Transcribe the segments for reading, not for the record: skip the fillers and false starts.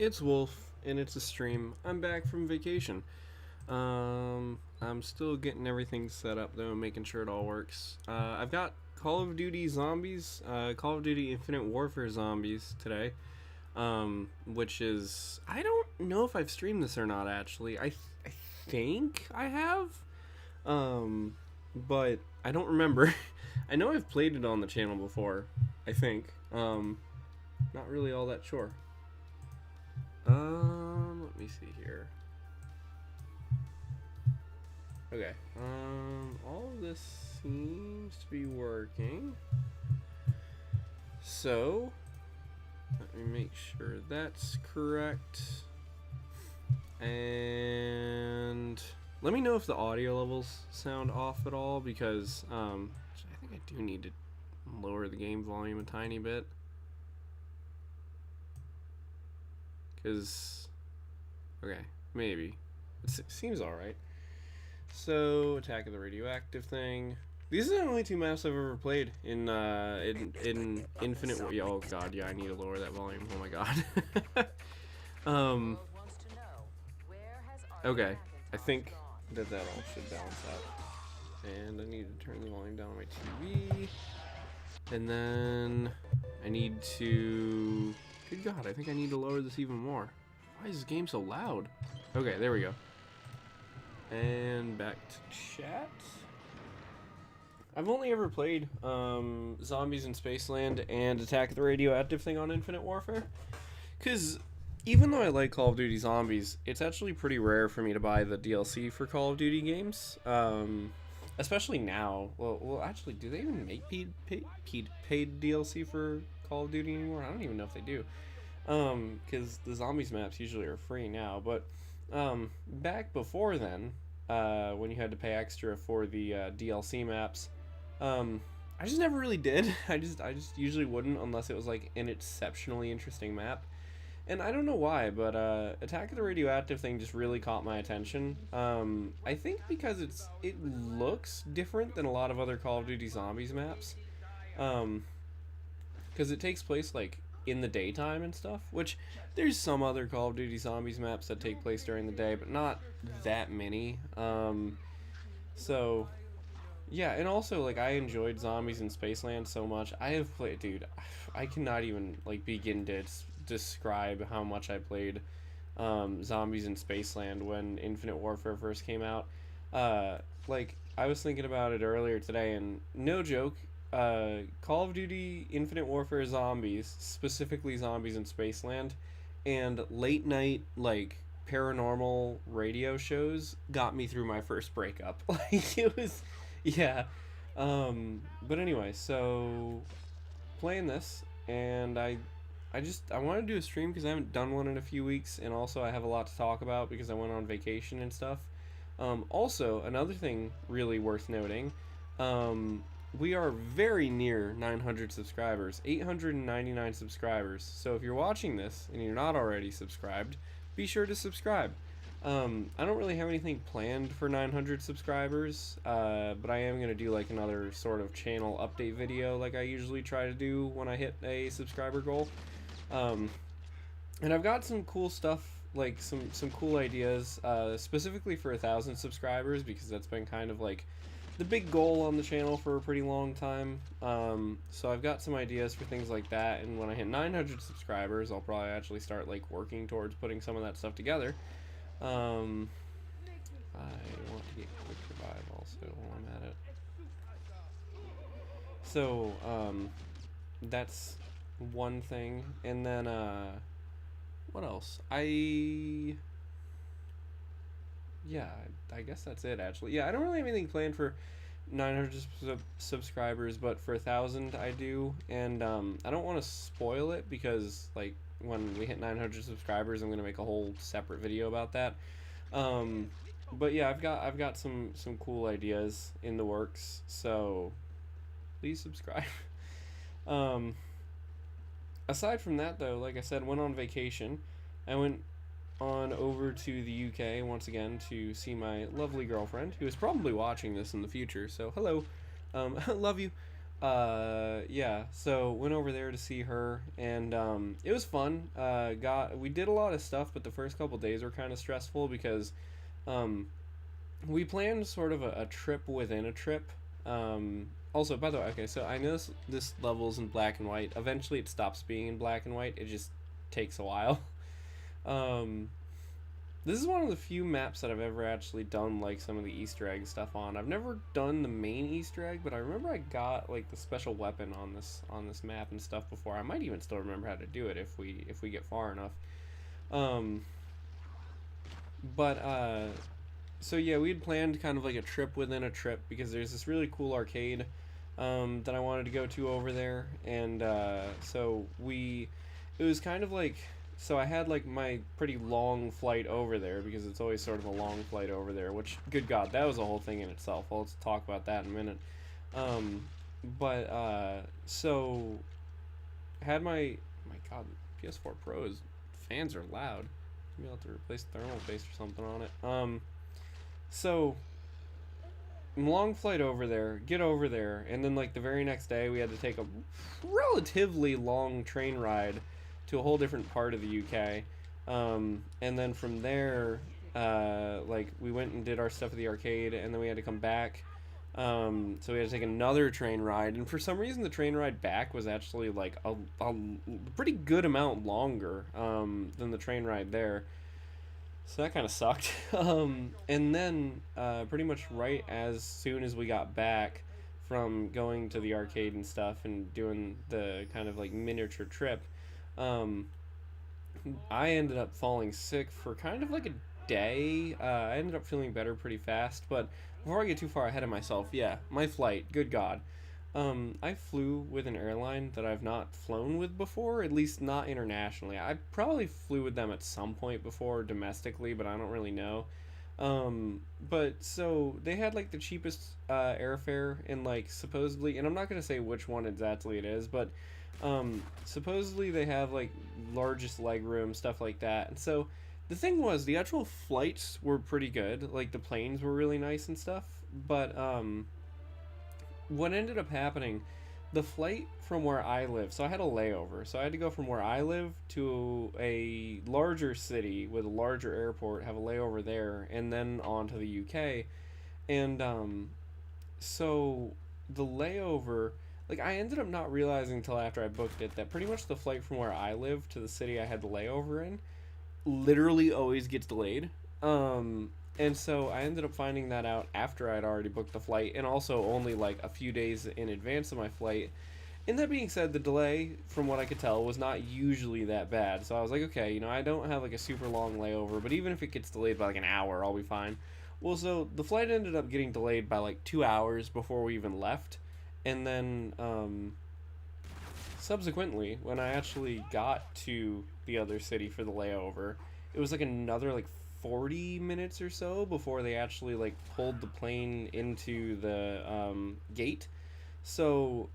It's Wolf, and it's a stream. I'm back from vacation. I'm still getting everything set up though, making sure it all works. I've got Call of Duty Zombies, Call of Duty Infinite Warfare Zombies today. Which is, I don't know if I've streamed this or not. Actually, I think I have. But I don't remember. I know I've played it on the channel before. I think. Not really all that sure. Let me see here. Okay. All of this seems to be working. So, let me make sure that's correct. And let me know if the audio levels sound off at all, because I think I do need to lower the game volume a tiny bit. Because, okay, maybe. It seems alright. So, Attack of the Radioactive thing. These are the only two maps I've ever played in Infinite. Oh god, yeah, I need to lower that volume. Oh my god. Okay, I think that all should balance out. And I need to turn the volume down on my TV. And then I need to... Good god, I think I need to lower this even more. Why is this game so loud? Okay, there we go. And back to chat. I've only ever played Zombies in Spaceland and Attack of the Radioactive thing on Infinite Warfare. Because even though I like Call of Duty Zombies, it's actually pretty rare for me to buy the DLC for Call of Duty games. Especially now. Well, actually, do they even make paid DLC for Call of Duty anymore? I don't even know if they do. Because the Zombies maps usually are free now. But back before then, when you had to pay extra for the DLC maps, I just never really did. I just usually wouldn't unless it was like an exceptionally interesting map. And I don't know why, but Attack of the Radioactive thing just really caught my attention. I think because it looks different than a lot of other Call of Duty Zombies maps. Because it takes place like in the daytime and stuff, which there's some other Call of Duty Zombies maps that take place during the day, but not that many. So yeah, and also like I enjoyed Zombies in Spaceland so much. I have played, dude, I cannot even like begin to describe how much I played Zombies in Spaceland when Infinite Warfare first came out. Like I was thinking about it earlier today, and no joke, Call of Duty Infinite Warfare Zombies, specifically Zombies in Spaceland, and late night like paranormal radio shows got me through my first breakup. Like it was, yeah. But anyway, so playing this, and I want to do a stream because I haven't done one in a few weeks, and also I have a lot to talk about because I went on vacation and stuff. Also, another thing really worth noting, we are very near 900 subscribers, 899 subscribers. So if you're watching this and you're not already subscribed, be sure to subscribe. I don't really have anything planned for 900 subscribers, but I am going to do like another sort of channel update video like I usually try to do when I hit a subscriber goal. And I've got some cool stuff, like some cool ideas, specifically for 1,000 subscribers, because that's been kind of like the big goal on the channel for a pretty long time. So I've got some ideas for things like that, and when I hit 900 subscribers, I'll probably actually start like working towards putting some of that stuff together. I want to get quick revive also while I'm at it. So, that's one thing. And then, what else? Yeah, I guess that's it, actually. Yeah, I don't really have anything planned for 900 subscribers, but for 1,000 I do. And, I don't want to spoil it because, like, when we hit 900 subscribers, I'm going to make a whole separate video about that. But yeah, I've got some cool ideas in the works, so please subscribe. Aside from that, though, like I said, went on vacation. I went on over to the UK once again to see my lovely girlfriend, who is probably watching this in the future, so hello. Love you. Yeah, so went over there to see her, and it was fun. We did a lot of stuff, but the first couple days were kind of stressful because um, we planned sort of a trip within a trip. Also, by the way, okay, so I know this level's in black and white. Eventually, it stops being in black and white. It just takes a while. Um, this is one of the few maps that I've ever actually done like some of the Easter egg stuff on. I've never done the main Easter egg, but I remember I got like the special weapon on this map and stuff before. I might even still remember how to do it if we get far enough. Um, but so yeah, we had planned kind of like a trip within a trip because there's this really cool arcade that I wanted to go to over there, and so we it was kind of like so I had like my pretty long flight over there because it's always sort of a long flight over there. Which, good God, that was a whole thing in itself. Well, let's talk about that in a minute. Um, but so had my God, PS4 Pro's fans are loud. Maybe I'll have to replace the thermal paste or something on it. So long flight over there, get over there, and then like the very next day we had to take a relatively long train ride to a whole different part of the UK. And then from there, like we went and did our stuff at the arcade, and then we had to come back. So we had to take another train ride, and for some reason the train ride back was actually like a pretty good amount longer than the train ride there. So that kind of sucked. And then, pretty much right as soon as we got back from going to the arcade and stuff and doing the kind of like miniature trip, um, I ended up falling sick for kind of like a day. I ended up feeling better pretty fast, but before I get too far ahead of myself, yeah, my flight, good God. I flew with an airline that I've not flown with before, at least not internationally. I probably flew with them at some point before domestically, but I don't really know. But so they had like the cheapest airfare, and like supposedly, and I'm not gonna say which one exactly it is, but supposedly they have like largest leg room, stuff like that. And so the thing was, the actual flights were pretty good. Like the planes were really nice and stuff, but what ended up happening, the flight from where I live, so I had a layover. So I had to go from where I live to a larger city with a larger airport, have a layover there, and then on to the UK. And so the layover, like I ended up not realizing until after I booked it that pretty much the flight from where I live to the city I had the layover in literally always gets delayed. And so I ended up finding that out after I'd already booked the flight, and also only like a few days in advance of my flight. And that being said, the delay, from what I could tell, was not usually that bad. So I was like, okay, you know, I don't have like a super long layover, but even if it gets delayed by like an hour, I'll be fine. Well, so the flight ended up getting delayed by like 2 hours before we even left. And then, subsequently, when I actually got to the other city for the layover, it was like another like 40 minutes or so before they actually like pulled the plane into the gate. So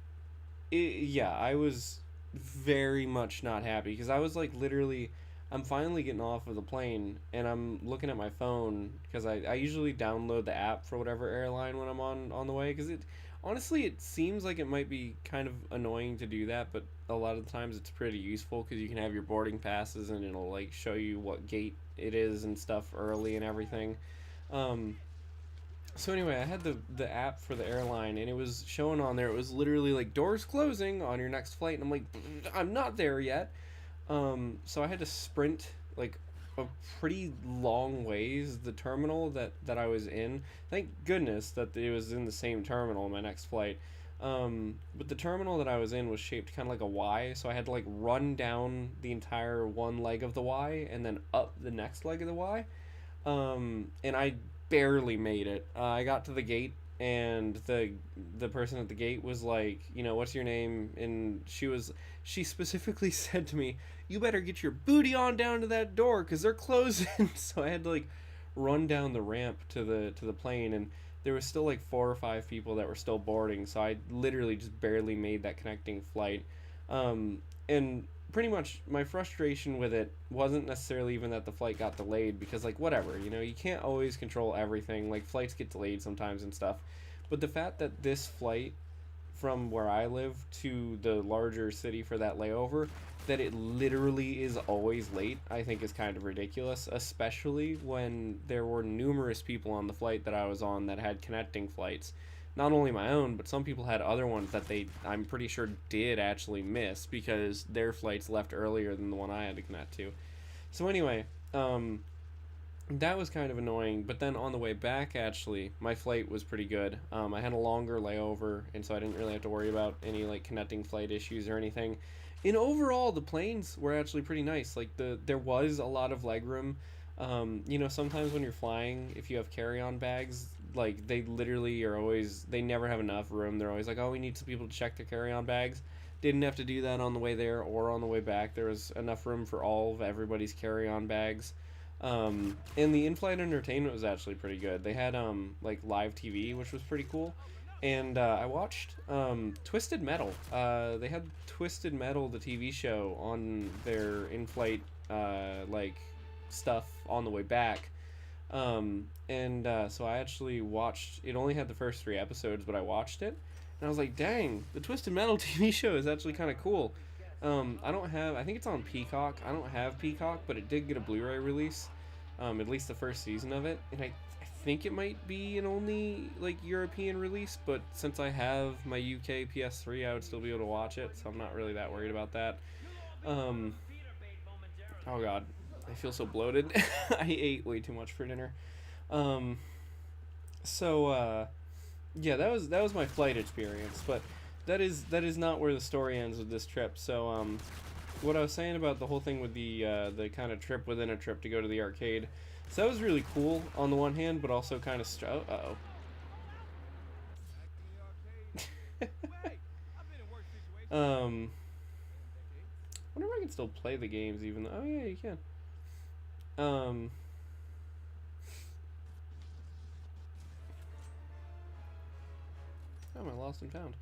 yeah, I was very much not happy because I was like literally, I'm finally getting off of the plane and I'm looking at my phone because I usually download the app for whatever airline when I'm on the way, because it honestly it seems like it might be kind of annoying to do that, but a lot of the times it's pretty useful because you can have your boarding passes and it'll like show you what gate it is and stuff early and everything. Um, so anyway, I had the app for the airline, and it was showing on there. It was literally like doors closing on your next flight, and I'm like, I'm not there yet. So I had to sprint like a pretty long ways the terminal that I was in. Thank goodness that it was in the same terminal my next flight. But the terminal that I was in was shaped kind of like a Y, so I had to like run down the entire one leg of the Y and then up the next leg of the Y. And I barely made it. I got to the gate, and the person at the gate was like, you know, what's your name? And she specifically said to me, you better get your booty on down to that door because they're closing. So I had to like run down the ramp to the plane, and there was still like 4 or 5 people that were still boarding. So I literally just barely made that connecting flight. And pretty much my frustration with it wasn't necessarily even that the flight got delayed, because like whatever, you know, you can't always control everything. Like flights get delayed sometimes and stuff, but the fact that this flight from where I live to the larger city for that layover, that it literally is always late, I think is kind of ridiculous, especially when there were numerous people on the flight that I was on that had connecting flights. Not only my own, but some people had other ones that I'm pretty sure, did actually miss because their flights left earlier than the one I had to connect to. So anyway, that was kind of annoying, but then on the way back, actually, my flight was pretty good. I had a longer layover, and so I didn't really have to worry about any like connecting flight issues or anything. And overall, the planes were actually pretty nice. Like there was a lot of leg room. Sometimes when you're flying, if you have carry-on bags, like they literally are always, they never have enough room. They're always like, oh, we need some people to check their carry-on bags. Didn't have to do that on the way there or on the way back. There was enough room for all of everybody's carry-on bags. And the in-flight entertainment was actually pretty good. They had like live TV, which was pretty cool. And I watched Twisted Metal. They had Twisted Metal, the TV show, on their in-flight like stuff on the way back. So I actually watched. It only had the first 3 episodes, but I watched it, and I was like, "Dang, the Twisted Metal TV show is actually kind of cool." I don't have. I think it's on Peacock. I don't have Peacock, but it did get a Blu-ray release. At least the first season of it, and I think it might be an only like European release. But since I have my UK PS3, I would still be able to watch it, so I'm not really that worried about that. Oh God, I feel so bloated. I ate way too much for dinner. Um, yeah, that was my flight experience, but that is not where the story ends with this trip. So what I was saying about the whole thing with the kind of trip within a trip to go to the arcade, so that was really cool on the one hand, but also kind of uh-oh. I wonder if I can still play the games even though, oh yeah, you can. Um, oh, my lost and found.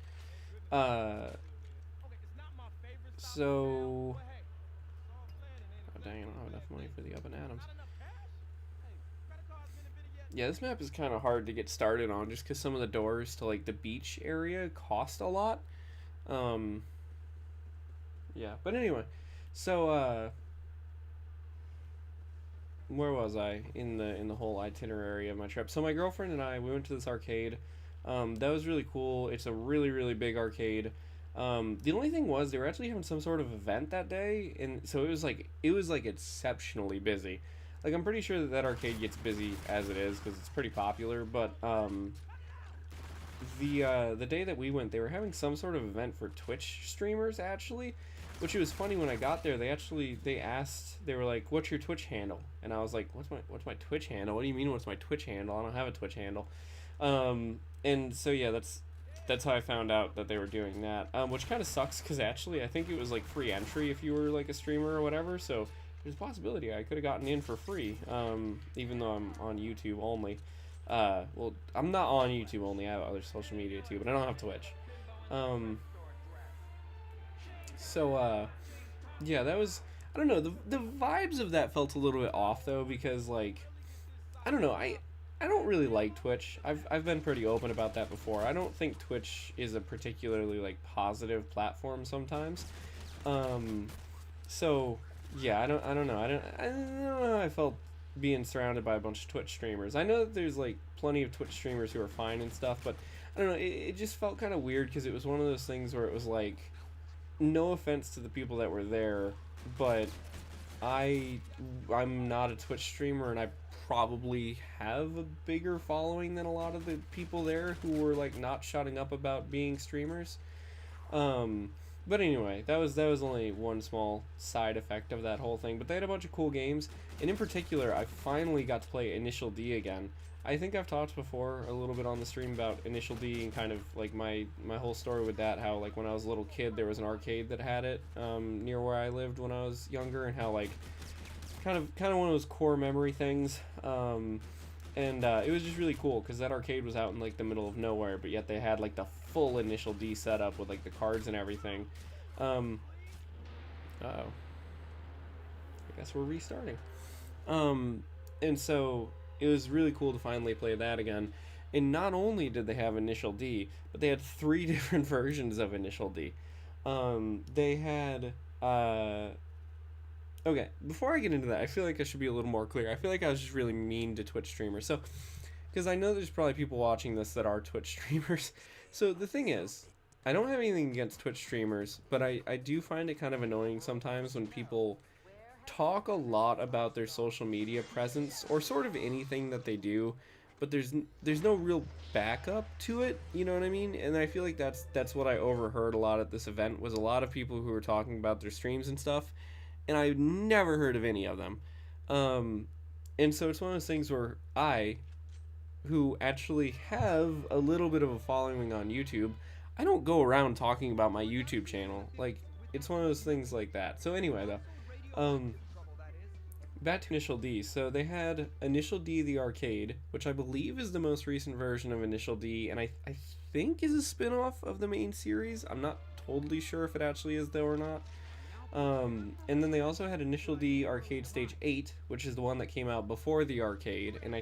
So, oh dang, I don't have enough money for the Up and Adams. Yeah, this map is kind of hard to get started on just because some of the doors to like the beach area cost a lot. Um, yeah, but anyway, so where was I in the whole itinerary of my trip? So my girlfriend and I, we went to this arcade. That was really cool. It's a really really big arcade. The only thing was they were actually having some sort of event that day, and so it was like exceptionally busy. Like I'm pretty sure that arcade gets busy as it is because it's pretty popular. But the day that we went, they were having some sort of event for Twitch streamers actually, which it was funny when I got there. They asked, they were like, "What's your Twitch handle?" And I was like, "What's my Twitch handle? What do you mean what's my Twitch handle? I don't have a Twitch handle." And so yeah, that's how I found out that they were doing that. Which kind of sucks because actually I think it was like free entry if you were like a streamer or whatever. So there's a possibility I could have gotten in for free, even though I'm on YouTube only. Well, I'm not on YouTube only. I have other social media too, but I don't have Twitch. Yeah, that was. I don't know. The vibes of that felt a little bit off though because like, I don't know. I don't really like Twitch. I've been pretty open about that before. I don't think Twitch is a particularly like positive platform sometimes. So yeah, I don't know. I don't know how I felt being surrounded by a bunch of Twitch streamers. I know that there's like plenty of Twitch streamers who are fine and stuff, but I don't know. It just felt kind of weird because it was one of those things where it was like, no offense to the people that were there, but I'm not a Twitch streamer and I probably have a bigger following than a lot of the people there who were like not shutting up about being streamers. But anyway, that was only one small side effect of that whole thing. But they had a bunch of cool games, and in particular, I finally got to play Initial D again. I think I've talked before a little bit on the stream about Initial D and kind of like my whole story with that. How like when I was a little kid, there was an arcade that had it near where I lived when I was younger, and how like kind of one of those core memory things. It was just really cool because that arcade was out in like the middle of nowhere, but yet they had like the full Initial D setup with like the cards and everything. Uh-oh. I guess we're restarting. And so it was really cool to finally play that again. And not only did they have Initial D, but they had three different versions of Initial D. They had okay, before I get into that, I feel like I should be a little more clear. I feel like I was just really mean to Twitch streamers. So, because I know there's probably people watching this that are Twitch streamers. So, the thing is, I don't have anything against Twitch streamers, but I do find it kind of annoying sometimes when people talk a lot about their social media presence or sort of anything that they do, but there's no real backup to it, you know what I mean? And I feel like that's what I overheard a lot at this event, was a lot of people who were talking about their streams and stuff, and I've never heard of any of them. Um, and so it's one of those things where I, who actually have a little bit of a following on YouTube, I don't go around talking about my YouTube channel. Like, it's one of those things like that. So anyway, though, back to Initial D. So they had Initial D the arcade, which I believe is the most recent version of Initial D, and I think is a spin-off of the main series. I'm not totally sure if it actually is, though, or not. And then they also had Initial D Arcade Stage 8, which is the one that came out before the arcade. And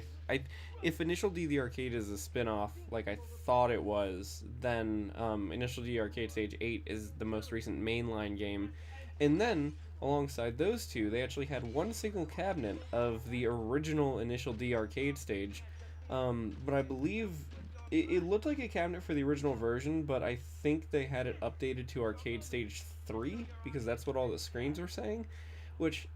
if Initial D the arcade is a spin-off, like I thought it was, then Initial D Arcade Stage 8 is the most recent mainline game. And then, alongside those two, they actually had one single cabinet of the original Initial D arcade stage. But I believe it looked like a cabinet for the original version, but I think they had it updated to Arcade Stage 3, because that's what all the screens were saying. Which,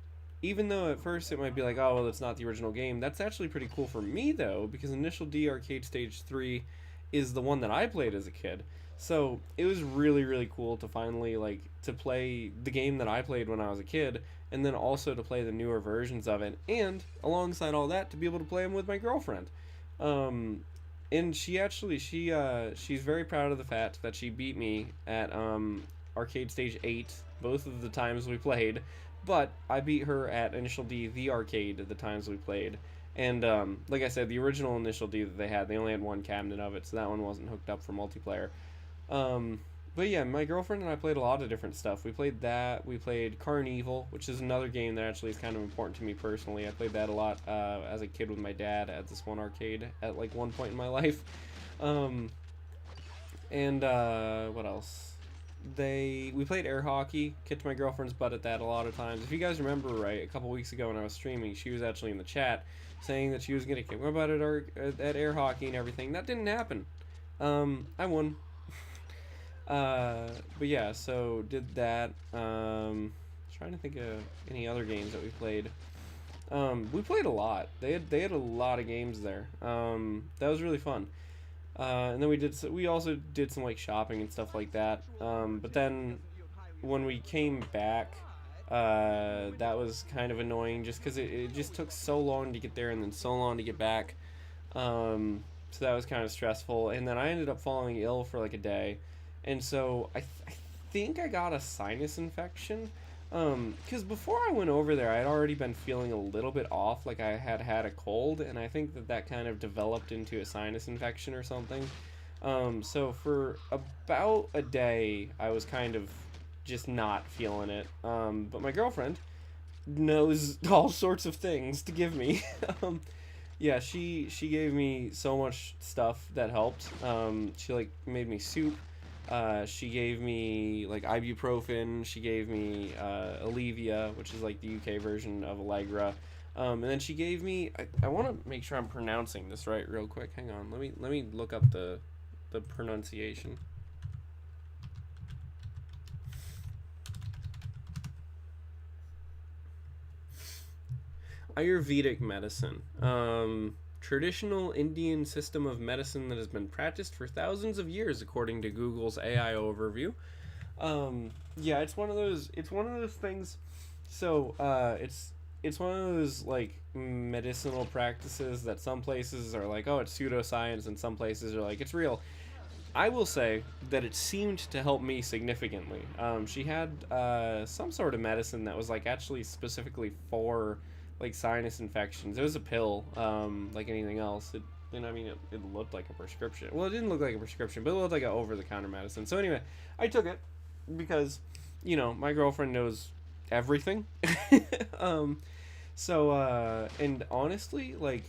even though at first it might be like, oh, well, it's not the original game, that's actually pretty cool for me, though, because Initial D Arcade Stage 3 is the one that I played as a kid. So, it was really, really cool to finally, like, to play the game that I played when I was a kid, and then also to play the newer versions of it, and, alongside all that, to be able to play them with my girlfriend. And she's very proud of the fact that she beat me at Arcade Stage 8 both of the times we played, but I beat her at Initial D the arcade the times we played. And like I said, the original Initial D that they only had one cabinet of it, so that one wasn't hooked up for multiplayer. But yeah, my girlfriend and I played a lot of different stuff. We played that. We played Carnival, which is another game that actually is kind of important to me personally. I played that a lot as a kid with my dad at this one arcade at like one point in my life. And what else? We played air hockey. Kicked my girlfriend's butt at that a lot of times. If you guys remember right, a couple weeks ago when I was streaming, she was actually in the chat saying that she was gonna kick my butt at air hockey and everything. That didn't happen. I won. But yeah, so did that. Trying to think of any other games that we played. We played a lot. They had a lot of games there. That was really fun. And then we also did some like shopping and stuff like that. But then when we came back, that was kind of annoying just because it just took so long to get there and then so long to get back. So that was kind of stressful. And then I ended up falling ill for like a day. And so I think I got a sinus infection. Because before I went over there, I'd already been feeling a little bit off, like I had a cold, and I think that kind of developed into a sinus infection or something. So for about a day, I was kind of just not feeling it. But my girlfriend knows all sorts of things to give me. Yeah, she gave me so much stuff that helped. She like made me soup. She gave me like ibuprofen. She gave me Alevia, which is like the UK version of Allegra. And then she gave me. I want to make sure I'm pronouncing this right, real quick. Hang on. Let me look up the pronunciation. Ayurvedic medicine. Traditional Indian system of medicine that has been practiced for thousands of years, according to Google's AI overview. Yeah, it's one of those things. So, it's one of those like medicinal practices that some places are like, oh, it's pseudoscience, and some places are like, it's real. I will say that it seemed to help me significantly. She had some sort of medicine that was like actually specifically for like sinus infections. It was a pill, like anything else. It looked like a prescription. Well, it didn't look like a prescription, but it looked like an over-the-counter medicine. So anyway, I took it because, my girlfriend knows everything. And honestly, like,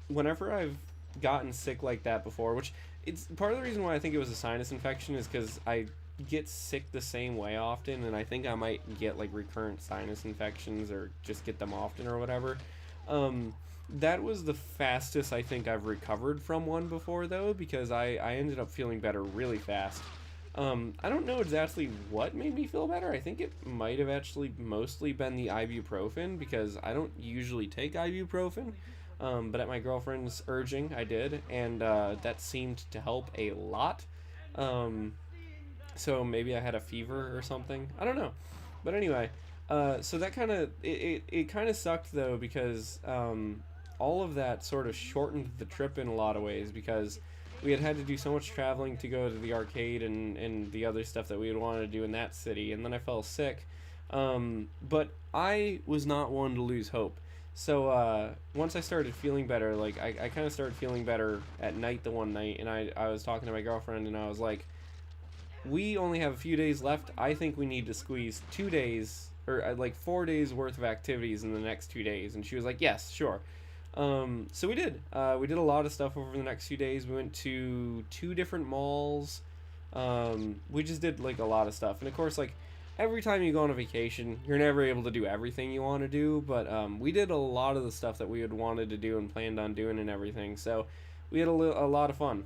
whenever I've gotten sick like that before, which it's part of the reason why I think it was a sinus infection is because I get sick the same way often, and I think I might get like recurrent sinus infections or just get them often or whatever. Um, that was the fastest I think I've recovered from one before though, because I ended up feeling better really fast. I don't know exactly what made me feel better. I think it might have actually mostly been the ibuprofen because I don't usually take ibuprofen. But at my girlfriend's urging, I did, and that seemed to help a lot. Um, so maybe I had a fever or something. I don't know. But anyway, so that kind of it kind of sucked though because all of that sort of shortened the trip in a lot of ways because we had to do so much traveling to go to the arcade and the other stuff that we would want to do in that city, and then I fell sick. But I was not one to lose hope. So once I started feeling better, like I kind of started feeling better at night the one night, and I was talking to my girlfriend and I was like, we only have a few days left. I think we need to squeeze 2 days or like 4 days worth of activities in the next 2 days. And she was like, yes, sure. So we did. We did a lot of stuff over the next few days. We went to 2 different malls. We just did like a lot of stuff. And of course, like every time you go on a vacation, you're never able to do everything you want to do. But we did a lot of the stuff that we had wanted to do and planned on doing and everything. So we had a lot of fun.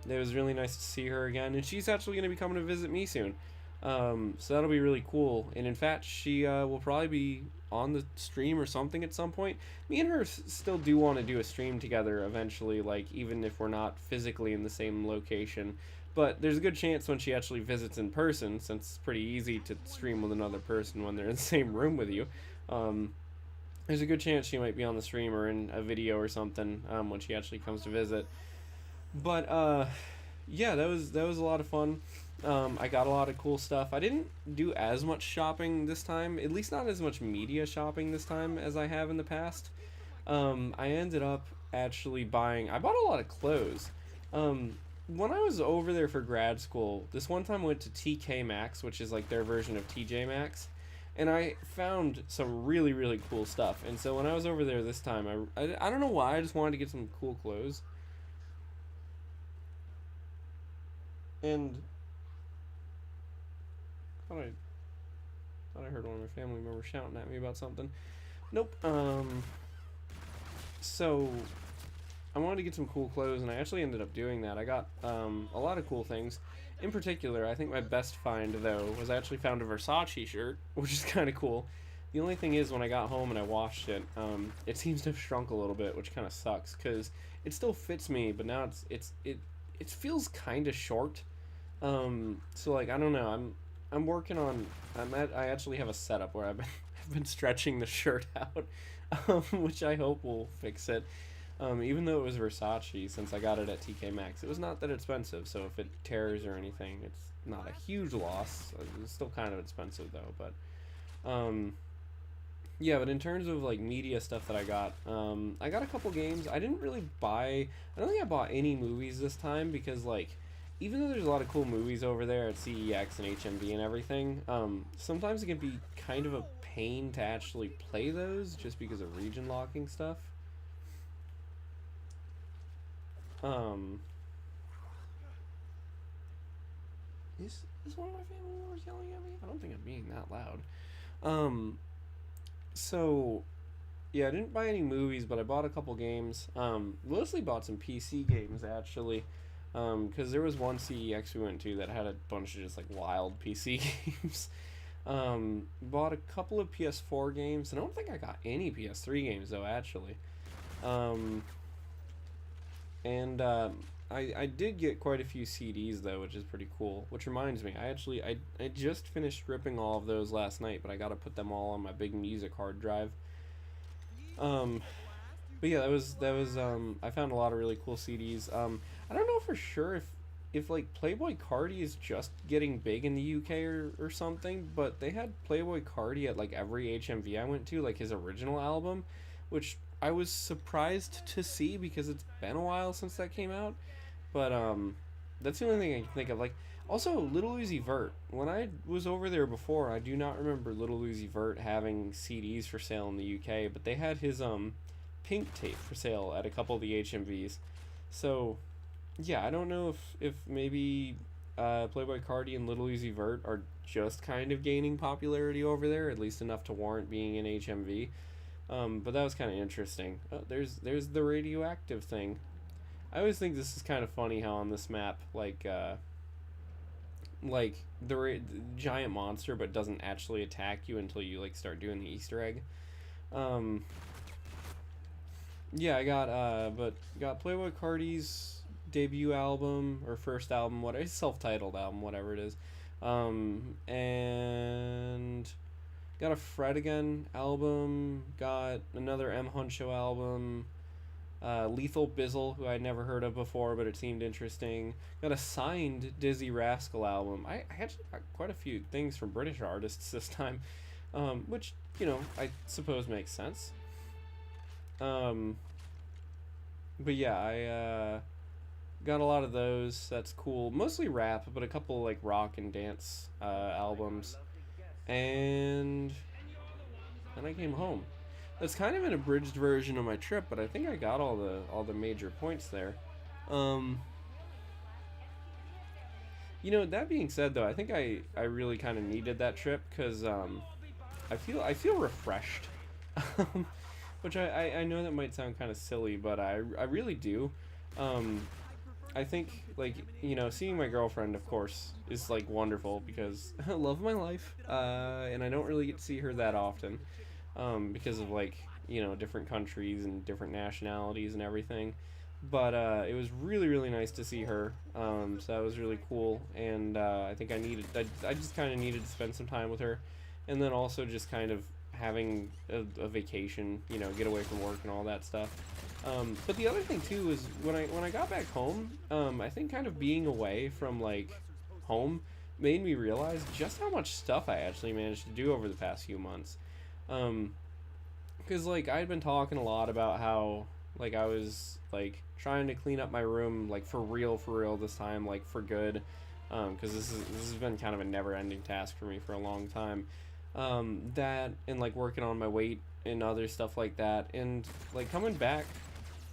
It was really nice to see her again, and she's actually going to be coming to visit me soon. So that'll be really cool. And in fact, she will probably be on the stream or something at some point. Me and her still do want to do a stream together eventually, like even if we're not physically in the same location. But there's a good chance when she actually visits in person, since it's pretty easy to stream with another person when they're in the same room with you. There's a good chance she might be on the stream or in a video or something when she actually comes to visit. But yeah, that was a lot of fun. I got a lot of cool stuff. I didn't do as much shopping this time, at least not as much media shopping this time as I have in the past. I ended up actually buying. I bought a lot of clothes. When I was over there for grad school, this one time I went to TK Maxx, which is like their version of TJ Maxx. And I found some really, really cool stuff. And so when I was over there this time, I don't know why, I just wanted to get some cool clothes. And thought I heard one of my family members shouting at me about something. Nope. So I wanted to get some cool clothes, and I actually ended up doing that. I got a lot of cool things. In particular, I think my best find, though, was I actually found a Versace shirt, which is kind of cool. The only thing is, when I got home and I washed it, it seems to have shrunk a little bit, which kind of sucks, because it still fits me, but now it feels kind of short. So, like, I don't know, I'm working on, I actually have a setup where I've been stretching the shirt out, which I hope will fix it. Even though it was Versace, since I got it at TK Maxx, it was not that expensive, so if it tears or anything, it's not a huge loss. It's still kind of expensive, though, but, yeah, but in terms of, like, media stuff that I got a couple games. I didn't really buy, I don't think I bought any movies this time, because, like, even though there's a lot of cool movies over there at CEX and HMV and everything, sometimes it can be kind of a pain to actually play those, just because of region locking stuff. Is one of my family members yelling at me? I don't think I'm being that loud. So, yeah, I didn't buy any movies, but I bought a couple games. Mostly bought some PC games, actually. Because there was one CEX we went to that had a bunch of just, like, wild PC games. Bought a couple of PS4 games, and I don't think I got any PS3 games, though, actually. And I did get quite a few CDs, though, which is pretty cool. Which reminds me, I just finished ripping all of those last night, but I gotta put them all on my big music hard drive. But yeah, that was I found a lot of really cool CDs. I don't know for sure if like Playboy Cardi is just getting big in the UK or something, but they had Playboy Cardi at like every HMV I went to, like his original album, which I was surprised to see because it's been a while since that came out. But that's the only thing I can think of. Like, also Little Uzi Vert. When I was over there before, I do not remember Little Uzi Vert having CDs for sale in the UK, but they had his Pink tape for sale at a couple of the HMVs. So yeah, I don't know if maybe Playboy Cardi and Little Uzi Vert are just kind of gaining popularity over there, at least enough to warrant being in HMV. But that was kind of interesting. Oh, there's the radioactive thing. I always think this is kind of funny how on this map, like the giant monster, but doesn't actually attack you until you like start doing the Easter egg. Um, yeah, I got Playboy Cardi's debut album or first album, what a self-titled album, whatever it is, and got a Fred Again album, got another M Huncho album, Lethal Bizzle, who I'd never heard of before, but it seemed interesting. Got a signed Dizzy Rascal album. I actually got quite a few things from British artists this time, which, I suppose makes sense. Um, but yeah, I got a lot of those. That's cool. Mostly rap, but a couple like rock and dance albums. And then I came home. That's kind of an abridged version of my trip, but I think I got all the major points there. Um, that being said, though, I think I really kind of needed that trip because I feel refreshed, which I know that might sound kind of silly, but I really do. Um, I think like seeing my girlfriend, of course, is like wonderful because I love my life, and I don't really get to see her that often, because of like different countries and different nationalities and everything. But it was really really nice to see her. So that was really cool, and I think I just kind of needed to spend some time with her, and then also just kind of having a vacation, get away from work and all that stuff. But the other thing too is when I got back home, I think kind of being away from like home made me realize just how much stuff I actually managed to do over the past few months. Because like I'd been talking a lot about how like I was like trying to clean up my room like for real this time, like for good, because this has been kind of a never ending task for me for a long time. That and like working on my weight and other stuff like that, and like coming back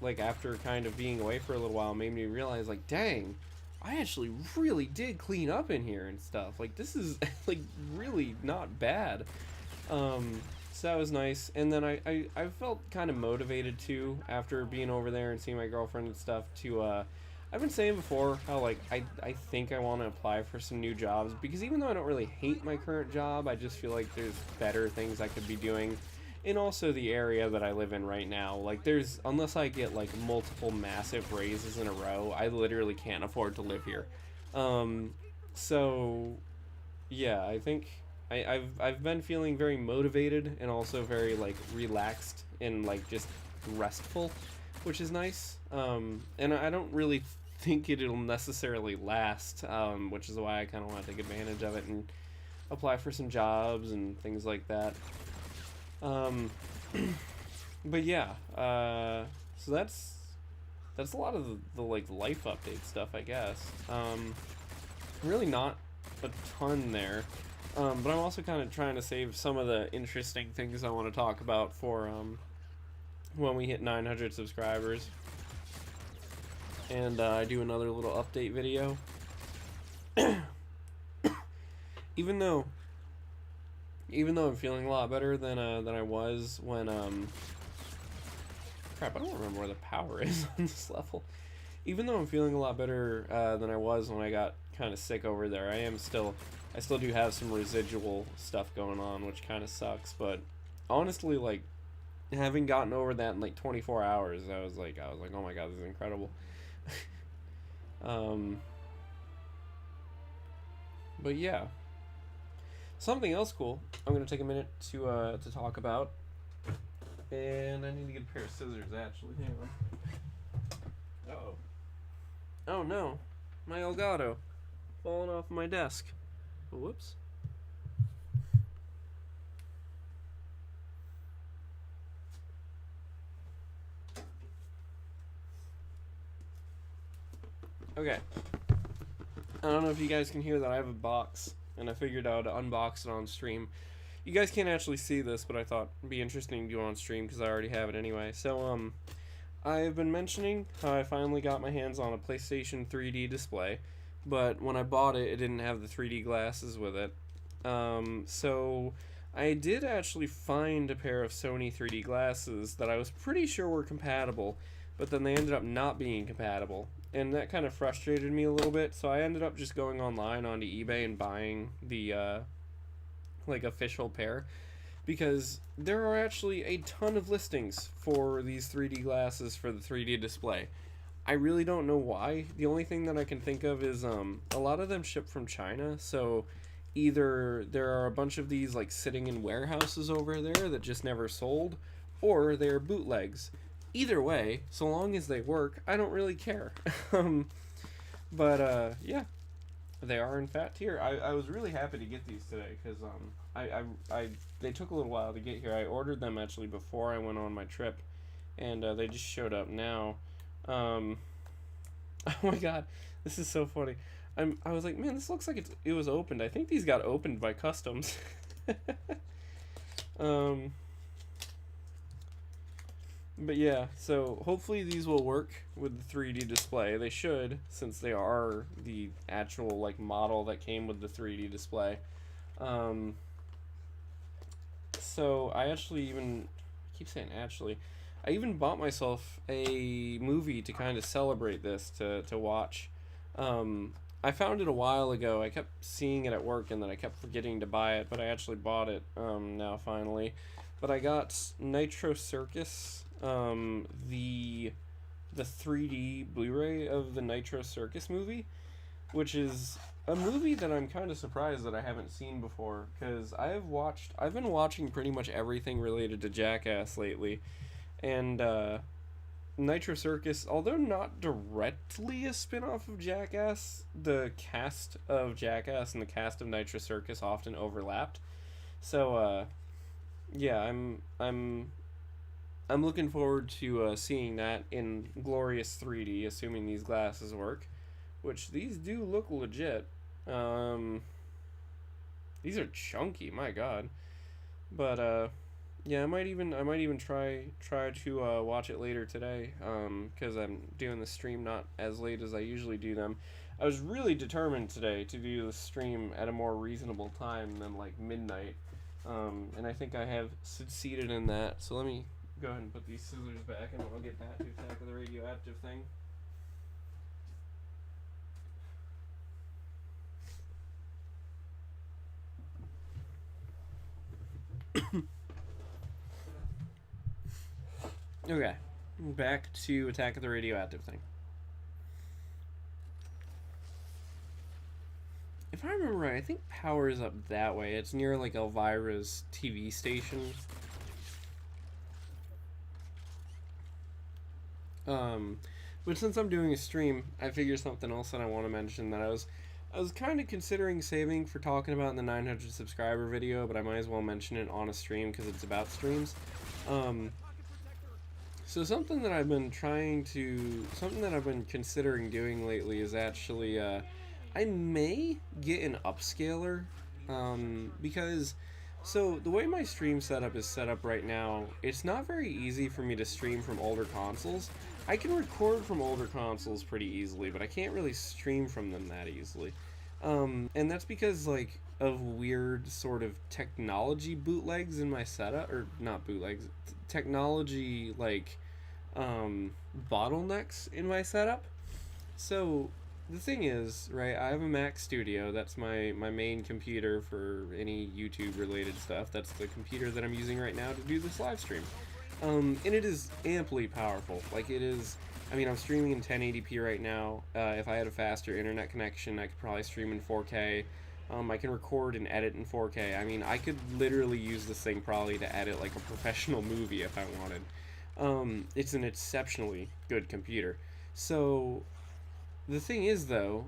like after kind of being away for a little while made me realize like dang, I actually really did clean up in here and stuff. Like this is like really not bad. So that was nice. And then I felt kind of motivated too after being over there and seeing my girlfriend and stuff to I've been saying before how like I think I want to apply for some new jobs because even though I don't really hate my current job, I just feel like there's better things I could be doing. And also the area that I live in right now, like there's unless I get like multiple massive raises in a row, I literally can't afford to live here. So yeah, I think I've been feeling very motivated and also very like relaxed and like just restful, which is nice. And I don't really think it'll necessarily last, which is why I kind of want to take advantage of it and apply for some jobs and things like that. But yeah, so that's a lot of the like life update stuff, I guess. Really not a ton there. But I'm also kind of trying to save some of the interesting things I want to talk about for when we hit 900 subscribers. And I do another little update video. Even though I'm feeling a lot better than I was when crap, I don't remember where the power is on this level. Even though I'm feeling a lot better than I was when I got kind of sick over there, I still do have some residual stuff going on, which kind of sucks. But honestly, like having gotten over that in like 24 hours, I was like, oh my god, this is incredible. But yeah, something else cool. I'm gonna take a minute to talk about, and I need to get a pair of scissors actually. Hang on. Uh-oh. Oh no, my Elgato falling off my desk. Whoops. Okay. I don't know if you guys can hear that I have a box, and I figured out to unbox it on stream. You guys can't actually see this, but I thought it'd be interesting to do on stream because I already have it anyway. So, I've been mentioning how I finally got my hands on a PlayStation 3D display, but when I bought it, it didn't have the 3D glasses with it. So I did actually find a pair of Sony 3D glasses that I was pretty sure were compatible, but then they ended up not being compatible. And that kind of frustrated me a little bit, so I ended up just going online onto eBay and buying the like official pair because there are actually a ton of listings for these 3D glasses for the 3D display. I really don't know why. The only thing that I can think of is a lot of them ship from China, so either there are a bunch of these like sitting in warehouses over there that just never sold, or they're bootlegs. Either way, so long as they work, I don't really care. Yeah, they are in fact here. I was really happy to get these today because they took a little while to get here. I ordered them actually before I went on my trip, and they just showed up now. Um, oh my god, this is so funny. I was like, man, this looks like it was opened. I think these got opened by customs. um, but yeah, so hopefully these will work with the 3D display. They should, since they are the actual like model that came with the 3D display. Um, so I actually even I keep saying actually, I even bought myself a movie to kind of celebrate this to watch. I found it a while ago. I kept seeing it at work and then I kept forgetting to buy it, but I actually bought it now finally. But I got Nitro Circus, the 3D Blu-ray of the Nitro Circus movie, which is a movie that I'm kind of surprised that I haven't seen before because I've been watching pretty much everything related to Jackass lately, and Nitro Circus, although not directly a spin-off of Jackass, the cast of Jackass and the cast of Nitro Circus often overlapped. So yeah, I'm looking forward to seeing that in glorious 3D, assuming these glasses work, which these do look legit. Um, these are chunky, my god. But yeah, I might even try to watch it later today. Because I'm doing the stream not as late as I usually do them. I was really determined today to do the stream at a more reasonable time than like midnight. And I think I have succeeded in that. So let me go ahead and put these scissors back, and I'll get back to Attack of the Radioactive thing. Okay, back to Attack of the Radioactive thing. If I remember right, I think power is up that way. It's near like Elvira's TV station. Um, but since I'm doing a stream, I figure something else that I want to mention that I was kind of considering saving for talking about in the 900 subscriber video, but I might as well mention it on a stream because it's about streams. Um, so something that I've been considering doing lately is actually, I may get an upscaler, because, so the way my stream setup is set up right now, it's not very easy for me to stream from older consoles. I can record from older consoles pretty easily, but I can't really stream from them that easily. And that's because, like, of weird sort of technology bootlegs in my setup, or not bootlegs, technology, like, bottlenecks in my setup. So, the thing is, right, I have a Mac Studio. That's my main computer for any YouTube related stuff. That's the computer that I'm using right now to do this live stream. And it is amply powerful. Like, it is, I mean, I'm streaming in 1080p right now. If I had a faster internet connection, I could probably stream in 4K. I can record and edit in 4K. I mean, I could literally use this thing probably to edit like a professional movie if I wanted. It's an exceptionally good computer. So, the thing is, though,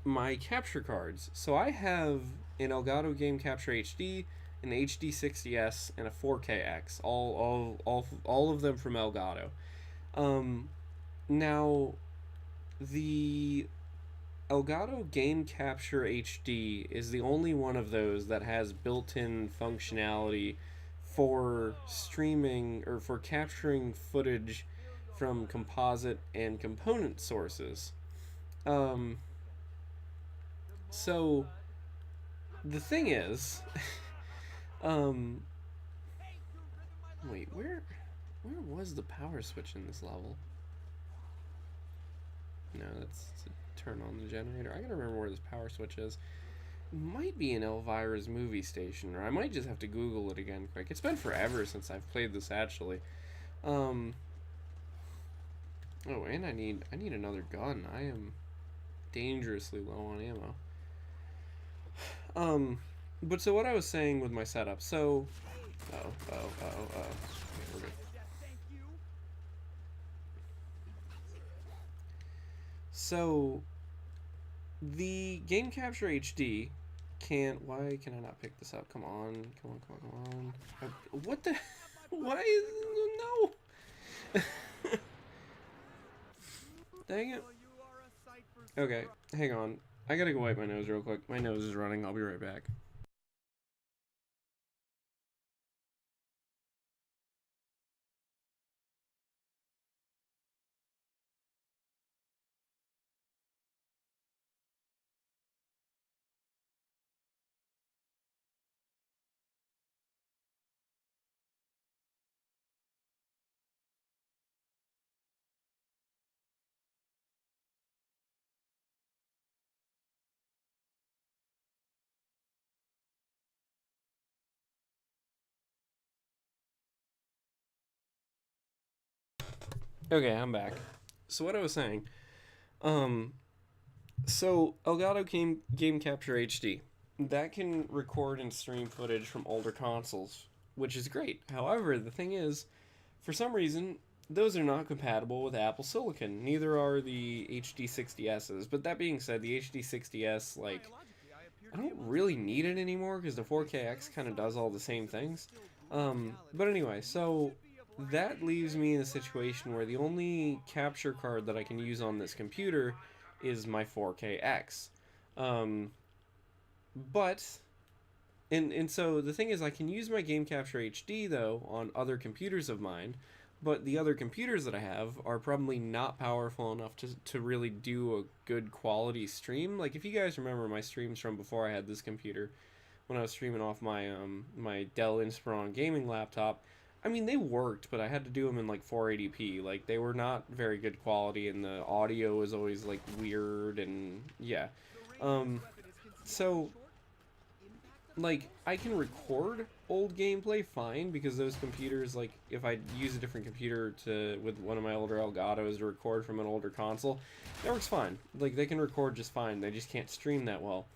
my capture cards. So I have an Elgato Game Capture HD, an HD60S, and a 4KX. All of them from Elgato. Now, the Elgato Game Capture HD is the only one of those that has built-in functionality for streaming or for capturing footage from composite and component sources. Um, so the thing is, um, wait, where was the power switch in this level? No, that's to turn on the generator. I gotta remember where this power switch is. It might be in Elvira's movie station, or I might just have to Google it again quick. It's been forever since I've played this actually. Um, oh, and I need another gun. I am dangerously low on ammo. But so what I was saying with my setup, so okay, we're good. So the Game Capture HD can't. Why can I not pick this up? Come on, come on, come on, come on. What the? Why is no? Dang it. Okay, hang on. I gotta go wipe my nose real quick. My nose is running. I'll be right back. Okay, I'm back. So what I was saying, um, so Elgato Game Capture HD, that can record and stream footage from older consoles, which is great. However, the thing is, for some reason, those are not compatible with Apple Silicon. Neither are the HD60Ss. But that being said, the HD60S, like, I don't really need it anymore because the 4KX kind of does all the same things. But anyway, so that leaves me in a situation where the only capture card that I can use on this computer is my 4KX. Um, but and so the thing is, I can use my Game Capture HD though on other computers of mine, but the other computers that I have are probably not powerful enough to really do a good quality stream. Like if you guys remember my streams from before I had this computer, when I was streaming off my Dell Inspiron gaming laptop, I mean they worked, but I had to do them in like 480p. Like they were not very good quality, and the audio was always like weird and yeah. Um, so like I can record old gameplay fine because those computers, like if I use a different computer to with one of my older Elgatos to record from an older console, that works fine. Like they can record just fine. They just can't stream that well.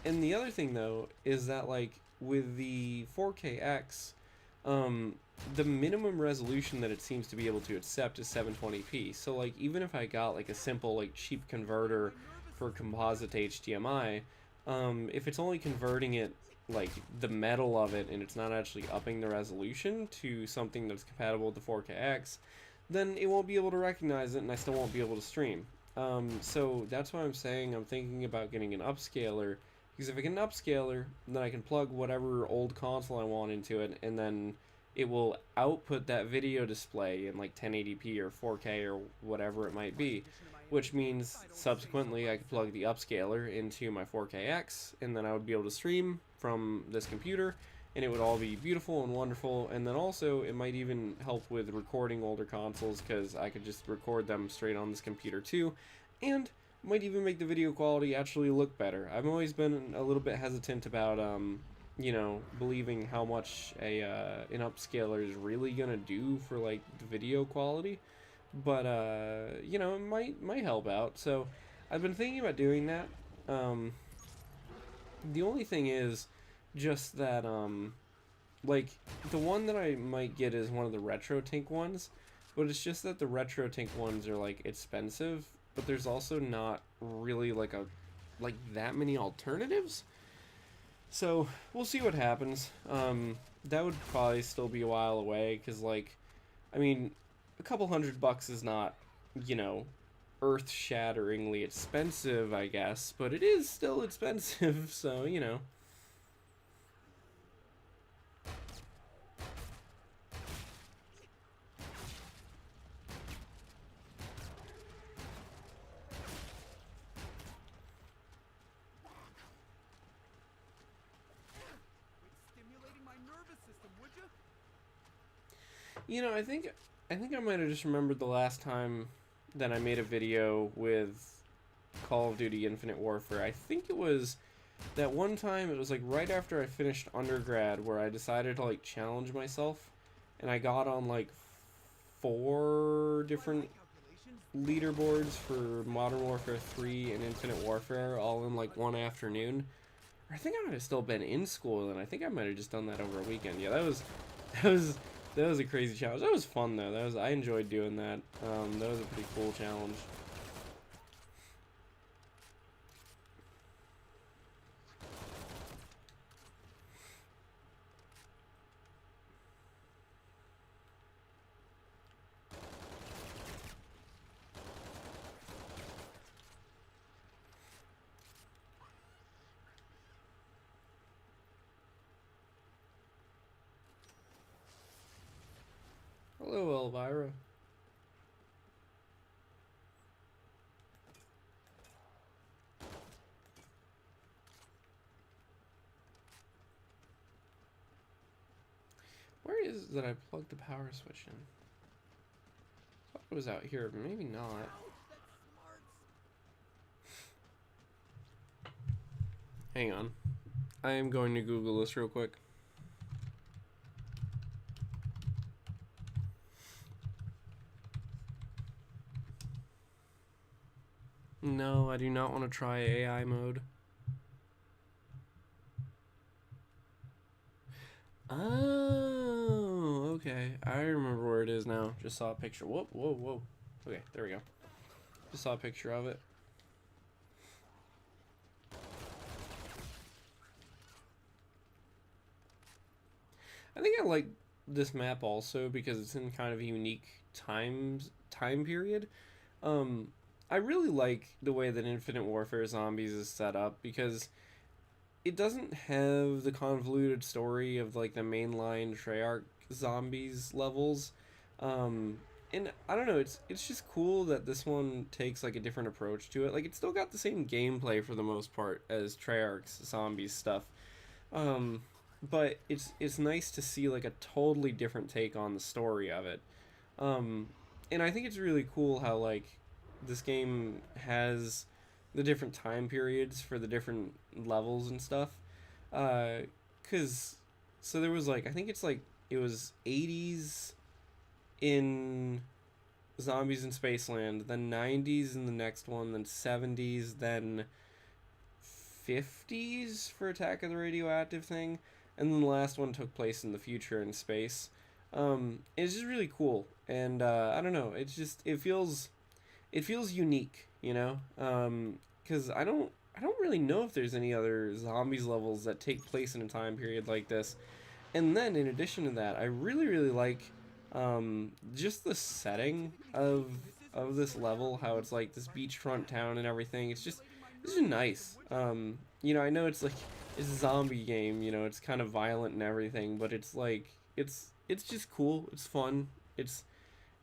And the other thing though is that like with the 4KX, um, the minimum resolution that it seems to be able to accept is 720p. So like even if I got like a simple like cheap converter for composite to HDMI, if it's only converting it like the metal of it and it's not actually upping the resolution to something that's compatible with the 4KX, then it won't be able to recognize it and I still won't be able to stream. So that's why I'm saying I'm thinking about getting an upscaler, because if I get an upscaler, then I can plug whatever old console I want into it, and then it will output that video display in like 1080p or 4K or whatever it might be, which means subsequently I could plug the upscaler into my 4KX, and then I would be able to stream from this computer, and it would all be beautiful and wonderful. And then also it might even help with recording older consoles because I could just record them straight on this computer too, and might even make the video quality actually look better. I've always been a little bit hesitant about you know, believing how much an upscaler is really gonna do for like the video quality, but you know, it might help out. So I've been thinking about doing that. Um, the only thing is just that like the one that I might get is one of the RetroTink ones, but it's just that the RetroTink ones are like expensive, but there's also not really like that many alternatives. So we'll see what happens. That would probably still be a while away because like, I mean, a couple $100 is not, you know, earth-shatteringly expensive, I guess, but it is still expensive. So you know. You know, I think I might have just remembered the last time that I made a video with Call of Duty Infinite Warfare. I think it was that one time. It was like right after I finished undergrad, where I decided to like challenge myself, and I got on like 4 different leaderboards for Modern Warfare 3 and Infinite Warfare, all in like one afternoon. I think I might have still been in school, and I think I might have just done that over a weekend. Yeah, that was that was a crazy challenge. That was fun though. I enjoyed doing that. That was a pretty cool challenge. Hello, Elvira. Where is it that I plugged the power switch in? I thought it was out here, but maybe not. Hang on. I am going to Google this real quick. No, I do not want to try AI mode. Oh, okay. I remember where it is now. Just saw a picture. Whoa, whoa, whoa. Okay, there we go. Just saw a picture of it. I think I like this map also because it's in kind of a unique time period. Um, I really like the way that Infinite Warfare Zombies is set up because it doesn't have the convoluted story of like the mainline Treyarch zombies levels. Um, and I don't know, it's just cool that this one takes like a different approach to it. Like it's still got the same gameplay for the most part as Treyarch's zombies stuff. Um, but it's nice to see like a totally different take on the story of it. Um, and I think it's really cool how like this game has the different time periods for the different levels and stuff. Cause so there was like I think it's like it was 80s in Zombies in Spaceland, then 90s in the next one, then 70s, then 50s for Attack of the Radioactive thing, and then the last one took place in the future in space. It's just really cool, and I don't know. It feels unique, you know. Because I don't really know if there's any other zombies levels that take place in a time period like this. And then in addition to that, I really like just the setting of this level, how it's like this beachfront town and everything. It's just nice. I know it's like it's a zombie game, it's kind of violent and everything, but it's like it's just cool. It's fun. It's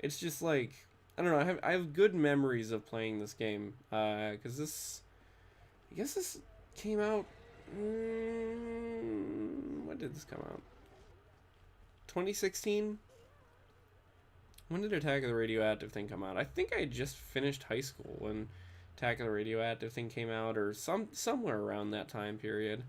just like I don't know. I have good memories of playing this game. Because I guess this came out. When did this come out? 2016. When did Attack of the Radioactive thing come out? I think I had just finished high school when Attack of the Radioactive thing came out, or somewhere around that time period.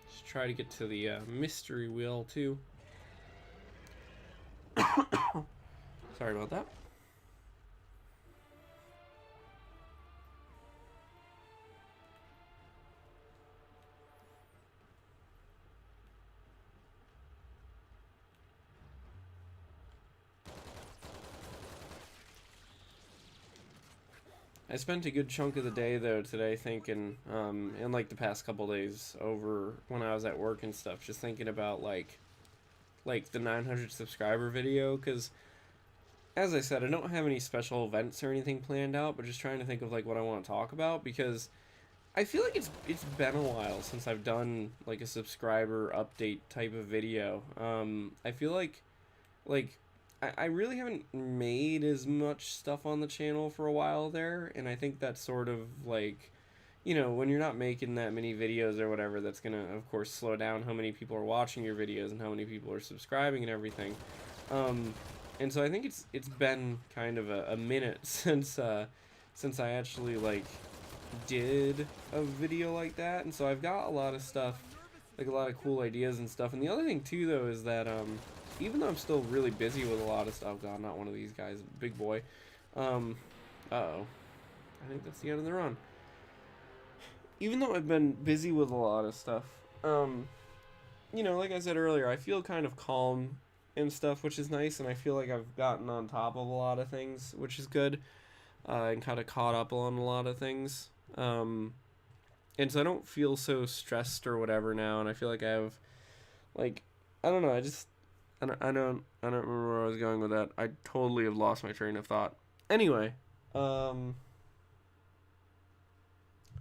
Just try to get to the mystery wheel too. Sorry about that. I spent a good chunk of the day though today thinking, in like the past couple days over when I was at work and stuff, just thinking about like the 900 subscriber video, because as I said, I don't have any special events or anything planned out, but just trying to think of like what I want to talk about, because I feel like it's been a while since I've done like a subscriber update type of video. I feel like I really haven't made as much stuff on the channel for a while there, and I think that's sort of like, you know, when you're not making that many videos or whatever, that's gonna, of course, slow down how many people are watching your videos and how many people are subscribing and everything. Um, and so I think it's been kind of a minute since I actually like did a video like that, and so I've got a lot of stuff, like a lot of cool ideas and stuff. And the other thing too, though, is that even though I'm still really busy with a lot of stuff, God, not one of these guys, big boy. Uh-oh, I think that's the end of the run. Even though I've been busy with a lot of stuff, you know, like I said earlier, I feel kind of calm and stuff, which is nice, and I feel like I've gotten on top of a lot of things, which is good, and kind of caught up on a lot of things. And so I don't feel so stressed or whatever now, and I feel like I have, like, I don't know, I don't remember where I was going with that. I totally have lost my train of thought. Anyway, I'm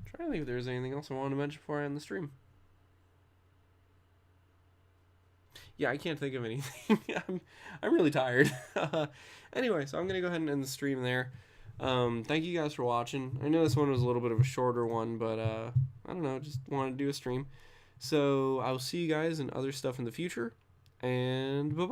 trying to think if there's anything else I wanted to mention before I end the stream. Yeah, I can't think of anything. I'm really tired. Anyway, so I'm gonna go ahead and end the stream there. Thank you guys for watching. I know this one was a little bit of a shorter one, but I don't know, just wanted to do a stream. So I'll see you guys in other stuff in the future, and bye-bye.